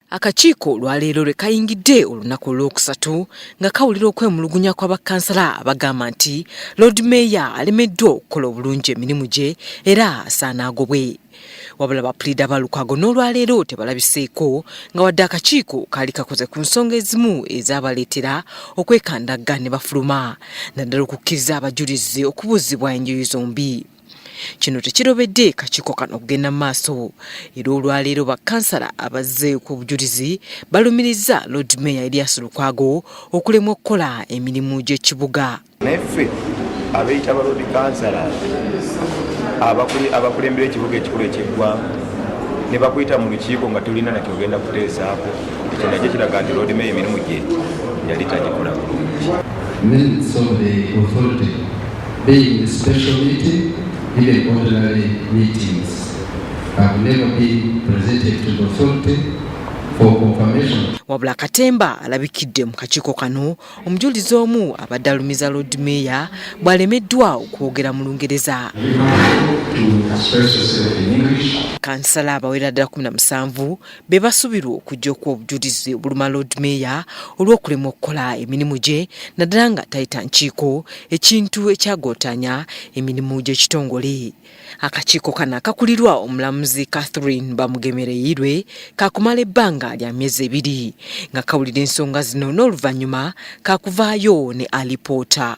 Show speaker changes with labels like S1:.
S1: Akakiiko olwaleero kayingidde olunaku olw'okusatu nga kawulira okwemulugunya kwa bakansala abagamba nti Loodimeeya alemeddwa okukola obulungi emirimu gye era asaana agobwe. Wabula bapulida ba Lukago n'olwaleero tebalabiseeko nga wadde akakiiko kaali kakoze ku nsonga ezimu ezabaleetera okwekandagga ne bafuluma naddala okukkiriza abajulizi okubuuzibwa enjuyi zombi. Kino tekirobedde kakiiko kano okugenda mu maaso era olwaleero bakansala abazze ku bujulizi balumiriza Loodimeeya Erias Lukwago okulemwa okukola emirimu gy'ekibuga.
S2: Naffe abeeyita ba Loodi kansala abakulembera ekibuga ekikulu eky'eggwanga ne bakuyita mu lukiiko nga tulina nakyogenda kuteesaako ekyo nakyo kiraga nti Loodimeeya emirimu gye yali tagikola bulungi.
S3: Minutes of the authority being the special meeting, even ordinary meetings have never been presented to the authority for confirmation.
S1: Wabula Katemba alabikidde mu kakiiko kano omujulizi omu abadde alumiza Loodimeeya bw'alemeddwa okwogera mu Lungereza. Kansala abawera ddala 17 be basubirwa okujja obujulizi obuluma Loodimeeya olw'okulemwa okukola emirimu gye naddala nga tayita nkiiko ekintu ekyagootanya emirimu gy'ekitongole. Akakiiko kano akakulirwa omulamuzi Catherine Bamugemereirwe kakumala ebbanga lya myezi 2 nga kawulira ensonga zino n'oluvannyuma kakuvaayo ne alipoota.